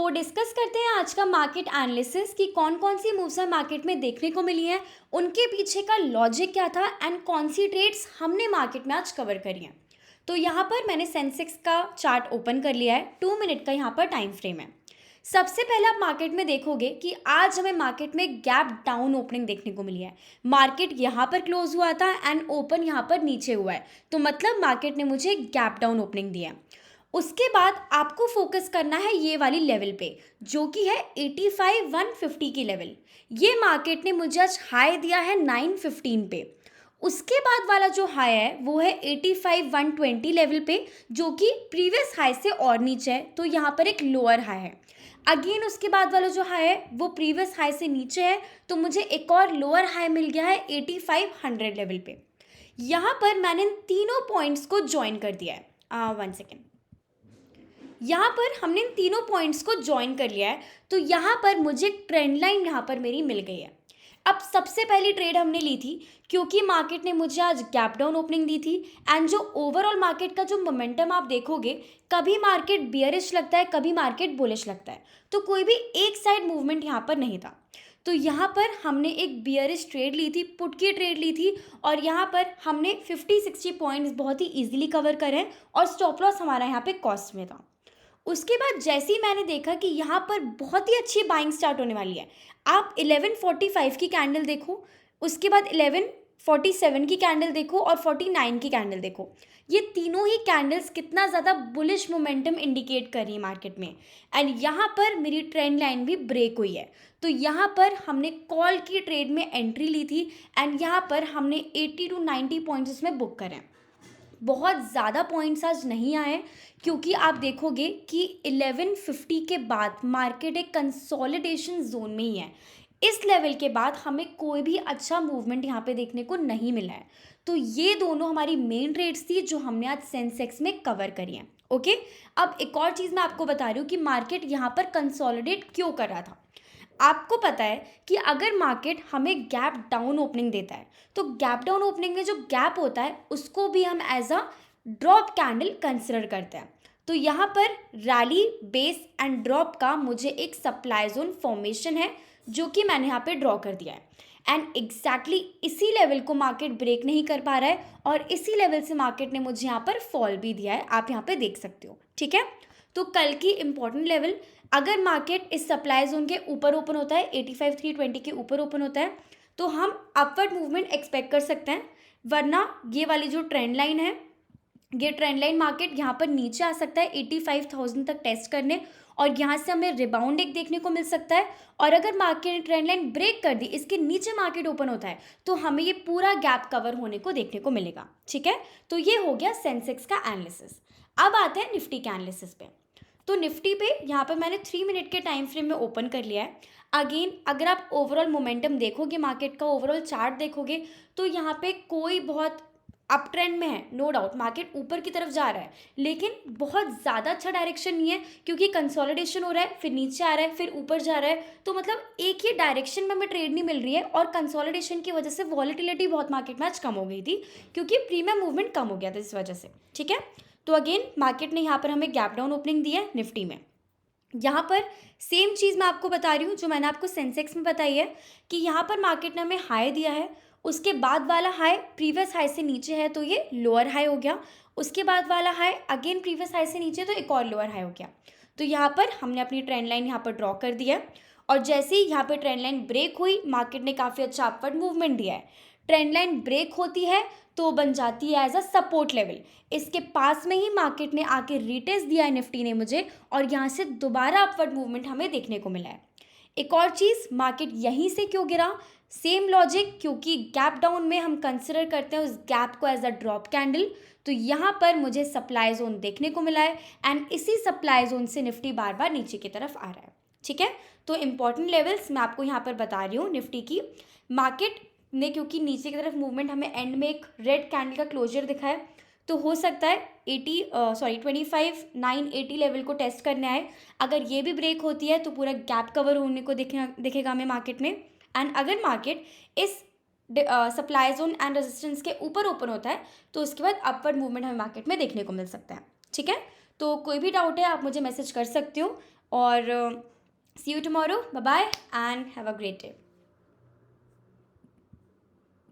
तो डिस्कस करते हैं आज का मार्केट एनालिसिस कि कौन कौन सी मूव्स हमें मार्केट में देखने को मिली हैं, उनके पीछे का लॉजिक क्या था एंड कौन सी ट्रेड्स हमने मार्केट में आज कवर करी हैं। तो यहाँ पर मैंने सेंसेक्स का चार्ट ओपन कर लिया है, 2 मिनट का यहाँ पर टाइम फ्रेम है। सबसे पहले आप मार्केट में देखोगे कि आज हमें मार्केट में गैप डाउन ओपनिंग देखने को मिली है। मार्केट यहाँ पर क्लोज हुआ था एंड ओपन यहाँ पर नीचे हुआ है, तो मतलब मार्केट ने मुझे गैप डाउन ओपनिंग दिया है। उसके बाद आपको फोकस करना है ये वाली लेवल पे, जो कि है 85,150 की लेवल। ये मार्केट ने मुझे आज हाई दिया है 915 पे। उसके बाद वाला जो हाई है वो है 85,120 लेवल पे, जो कि प्रीवियस हाई से और नीचे है, तो यहाँ पर एक लोअर हाई है। अगेन उसके बाद वाला जो हाई है वो प्रीवियस हाई से नीचे है, तो मुझे एक और लोअर हाई मिल गया है 8500 लेवल पे। यहाँ पर मैंने इन तीनों पॉइंट्स को ज्वाइन कर दिया है। 1 सेकेंड, यहाँ पर हमने इन तीनों पॉइंट्स को ज्वाइन कर लिया है, तो यहाँ पर मुझे ट्रेंड लाइन यहाँ पर मेरी मिल गई है। अब सबसे पहली ट्रेड हमने ली थी क्योंकि मार्केट ने मुझे आज गैप डाउन ओपनिंग दी थी एंड जो ओवरऑल मार्केट का जो मोमेंटम आप देखोगे, कभी मार्केट बियरिश लगता है, कभी मार्केट बुलिश लगता है, तो कोई भी एक साइड मूवमेंट यहाँ पर नहीं था। तो यहाँ पर हमने एक बियरिश ट्रेड ली थी, पुट की ट्रेड ली थी, और यहाँ पर हमने 50-60 पॉइंट्स बहुत ही ईजिली कवर करें और स्टॉप लॉस हमारा यहाँ पे कॉस्ट में था। उसके बाद जैसे ही मैंने देखा कि यहाँ पर बहुत ही अच्छी बाइंग स्टार्ट होने वाली है, आप 1145 की कैंडल देखो, उसके बाद 1147 की कैंडल देखो और 49 की कैंडल देखो। ये तीनों ही कैंडल्स कितना ज़्यादा बुलिश मोमेंटम इंडिकेट कर रही है मार्केट में, एंड यहाँ पर मेरी ट्रेंड लाइन भी ब्रेक हुई है। तो यहाँ पर हमने कॉल की ट्रेड में एंट्री ली थी एंड यहाँ पर हमने 80 to 90 पॉइंट्स उसमें बुक करें। बहुत ज़्यादा पॉइंट्स आज नहीं आए क्योंकि आप देखोगे कि 1150 के बाद मार्केट एक कंसोलिडेशन जोन में ही है। इस लेवल के बाद हमें कोई भी अच्छा मूवमेंट यहाँ पे देखने को नहीं मिला है। तो ये दोनों हमारी मेन ट्रेड्स थी जो हमने आज सेंसेक्स में कवर करी हैं। ओके, अब एक और चीज़ मैं आपको बता रही हूँ कि मार्केट यहाँ पर कंसोलिडेट क्यों कर रहा था। आपको पता है कि अगर मार्केट हमें गैप डाउन ओपनिंग देता है, तो गैप डाउन ओपनिंग में जो गैप होता है उसको भी हम as a drop candle consider करते हैं। तो यहाँ पर रैली, बेस एंड ड्रॉप का मुझे एक सप्लाई जोन फॉर्मेशन है जो कि मैंने यहाँ पे ड्रॉ कर दिया है, एंड एग्जैक्टली इसी लेवल को मार्केट ब्रेक नहीं कर पा रहा है और इसी लेवल से मार्केट ने मुझे यहाँ पर फॉल भी दिया है, आप यहाँ पे देख सकते हो। ठीक है, तो कल की इंपॉर्टेंट लेवल, अगर मार्केट इस सप्लाई जोन के ऊपर ओपन होता है, 85,320 के ऊपर ओपन होता है, तो हम अपवर्ड मूवमेंट एक्सपेक्ट कर सकते हैं। वरना ये वाली जो ट्रेंड लाइन है, ये ट्रेंड लाइन मार्केट यहाँ पर नीचे आ सकता है 85,000 तक टेस्ट करने, और यहाँ से हमें रिबाउंड एक देखने को मिल सकता है। और अगर मार्केट ने ट्रेंड लाइन ब्रेक कर दी, इसके नीचे मार्केट ओपन होता है, तो हमें ये पूरा गैप कवर होने को देखने को मिलेगा। ठीक है, तो ये हो गया सेंसेक्स का एनालिसिस। अब आते हैं निफ्टी के एनालिसिस पे। तो निफ्टी पे यहाँ पर मैंने 3 मिनट के टाइम फ्रेम में ओपन कर लिया है। अगेन अगर आप ओवरऑल मोमेंटम देखोगे, मार्केट का ओवरऑल चार्ट देखोगे, तो यहाँ पे कोई बहुत अप ट्रेंड में है, नो डाउट मार्केट ऊपर की तरफ जा रहा है, लेकिन बहुत ज़्यादा अच्छा डायरेक्शन नहीं है क्योंकि कंसोलिडेशन हो रहा है, फिर नीचे आ रहा है, फिर ऊपर जा रहा है। तो मतलब एक ही डायरेक्शन में हमें ट्रेड नहीं मिल रही है, और कंसोलिडेशन की वजह से वॉलेटिलिटी बहुत मार्केट में आज कम हो गई थी क्योंकि प्रीमियम मूवमेंट कम हो गया था इस वजह से। ठीक है, तो अगेन मार्केट ने यहाँ पर हमें गैप डाउन ओपनिंग दी है निफ्टी में। यहाँ पर सेम चीज़ मैं आपको बता रही हूँ जो मैंने आपको सेंसेक्स में बताई है कि यहाँ पर मार्केट ने हमें हाई दिया है, उसके बाद वाला हाई प्रीवियस हाई से नीचे है तो ये लोअर हाई हो गया, उसके बाद वाला हाई अगेन प्रीवियस हाई से नीचे तो एक और लोअर हाई हो गया। तो यहाँ पर हमने अपनी ट्रेंड लाइन यहाँ पर ड्रॉ कर दिया है, और जैसे ही यहाँ पर ट्रेंड लाइन ब्रेक हुई, मार्केट ने काफ़ी अच्छा अपवर्ड मूवमेंट दिया है। ट्रेंड लाइन ब्रेक होती है तो बन जाती है एज अ सपोर्ट लेवल, इसके पास में ही मार्केट ने आके रिटेस्ट दिया है निफ्टी ने मुझे, और यहाँ से दोबारा अपवर्ड मूवमेंट हमें देखने को मिला है। एक और चीज़, मार्केट यहीं से क्यों गिरा, सेम लॉजिक, क्योंकि गैप डाउन में हम कंसिडर करते हैं उस गैप को एज अ ड्रॉप कैंडल। तो यहाँ पर मुझे सप्लाई जोन देखने को मिला है एंड इसी सप्लाई जोन से निफ्टी बार बार नीचे की तरफ आ रहा है। ठीक है, तो इंपॉर्टेंट लेवल्स मैं आपको यहाँ पर बता रही हूँ निफ्टी की। मार्केट ने क्योंकि नीचे की तरफ मूवमेंट हमें एंड में एक रेड कैंडल का क्लोजर दिखा है, तो हो सकता है 25,980 लेवल को टेस्ट करने आए। अगर ये भी ब्रेक होती है तो पूरा गैप कवर होने को दिखेगा हमें मार्केट में, एंड अगर मार्केट इस सप्लाई जोन एंड रेजिस्टेंस के ऊपर ओपन होता है तो उसके बाद अपवर्ड मूवमेंट हमें मार्केट में देखने को मिल सकता है। ठीक है, तो कोई भी डाउट है आप मुझे मैसेज कर सकते हो। और see you tomorrow, bye bye and have a great day.